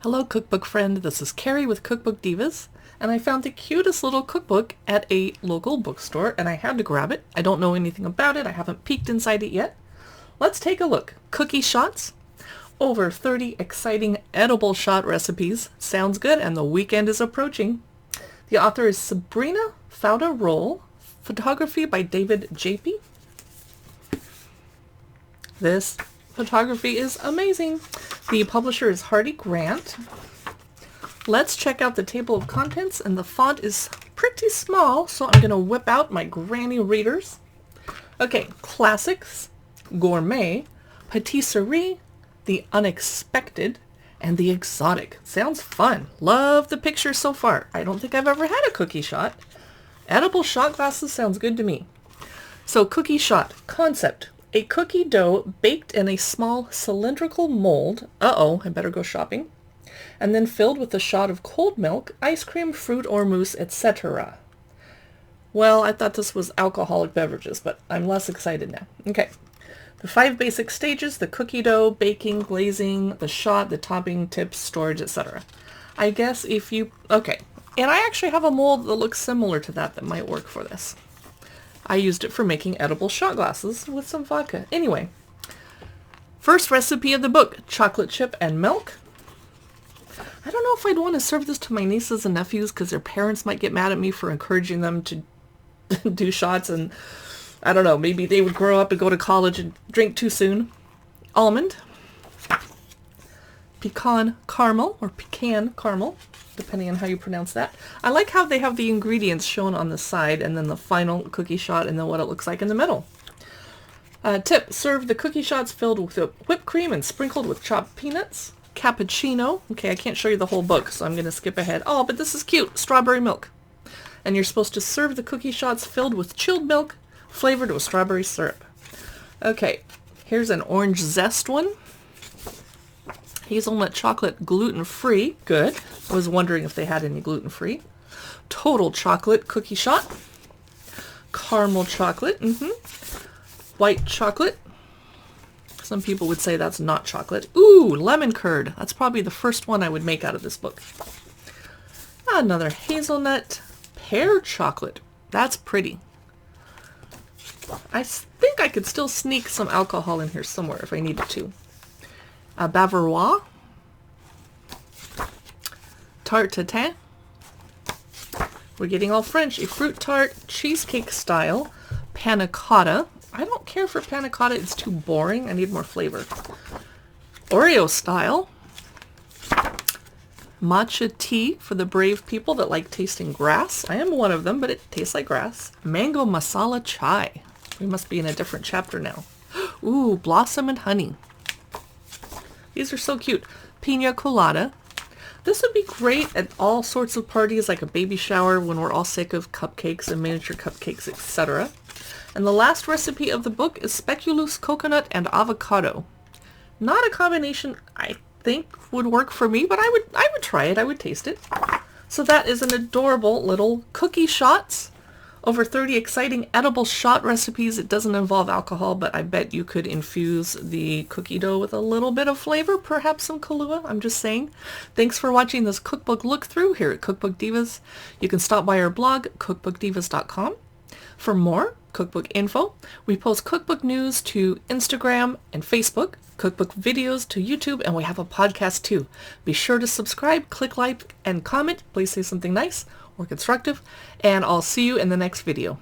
Hello cookbook friend, this is Carrie with Cookbook Divas, and I found the cutest little cookbook at a local bookstore and I had to grab it. I don't know anything about it, I haven't peeked inside it yet. Let's take a look. Cookie shots. Over 30 exciting edible shot recipes. Sounds good, and the weekend is approaching. The author is Sabrina Fauda-Ro. Photography by David J.P. This photography is amazing. The publisher is Hardie Grant. Let's check out the table of contents, and the font is pretty small, so I'm going to whip out my granny readers. Okay, classics, gourmet, patisserie, the unexpected, and the exotic. Sounds fun. Love the pictures so far. I don't think I've ever had a cookie shot. Edible shot glasses sounds good to me. So cookie shot, concept. A cookie dough baked in a small cylindrical mold, I better go shopping, and then filled with a shot of cold milk, ice cream, fruit or mousse, etc. Well, I thought this was alcoholic beverages, but I'm less excited now. Okay. The 5 basic stages: the cookie dough, baking, glazing, the shot, the topping, tips, storage, etc. I guess if you... Okay. And I actually have a mold that looks similar to that might work for this. I used it for making edible shot glasses with some vodka. Anyway, first recipe of the book, chocolate chip and milk. I don't know if I'd want to serve this to my nieces and nephews because their parents might get mad at me for encouraging them to do shots, and I don't know, maybe they would grow up and go to college and drink too soon. Almond, pecan caramel, or pecan caramel, depending on how you pronounce that. I like how they have the ingredients shown on the side and then the final cookie shot and then what it looks like in the middle. Tip, serve the cookie shots filled with whipped cream and sprinkled with chopped peanuts. Cappuccino. Okay, I can't show you the whole book, so I'm going to skip ahead. Oh, but this is cute. Strawberry milk. And you're supposed to serve the cookie shots filled with chilled milk flavored with strawberry syrup. Okay, here's an orange zest one. Hazelnut chocolate, gluten-free. Good. I was wondering if they had any gluten-free. Total chocolate cookie shot. Caramel chocolate. White chocolate. Some people would say that's not chocolate. Ooh, lemon curd. That's probably the first one I would make out of this book. Another hazelnut pear chocolate. That's pretty. I think I could still sneak some alcohol in here somewhere if I needed to. A Bavarois, tarte tatin. We're getting all French. A fruit tart, cheesecake style, panna cotta. I don't care for panna cotta. It's too boring. I need more flavor. Oreo style. Matcha tea for the brave people that like tasting grass. I am one of them, but it tastes like grass. Mango masala chai. We must be in a different chapter now. Ooh, blossom and honey. These are so cute. Pina colada. This would be great at all sorts of parties, like a baby shower when we're all sick of cupcakes and miniature cupcakes, etc. And the last recipe of the book is Speculoos coconut and avocado. Not a combination I think would work for me, but I would try it. I would taste it. So that is an adorable little cookie shots. Over 30 exciting edible shot recipes. It doesn't involve alcohol, but I bet you could infuse the cookie dough with a little bit of flavor, perhaps some Kahlua. I'm just saying. Thanks for watching this cookbook look through here at Cookbook Divas. You can stop by our blog, cookbookdivas.com. For more cookbook info, we post cookbook news to Instagram and Facebook, cookbook videos to YouTube, and we have a podcast too. Be sure to subscribe, click like, and comment. Please say something nice or constructive, and I'll see you in the next video.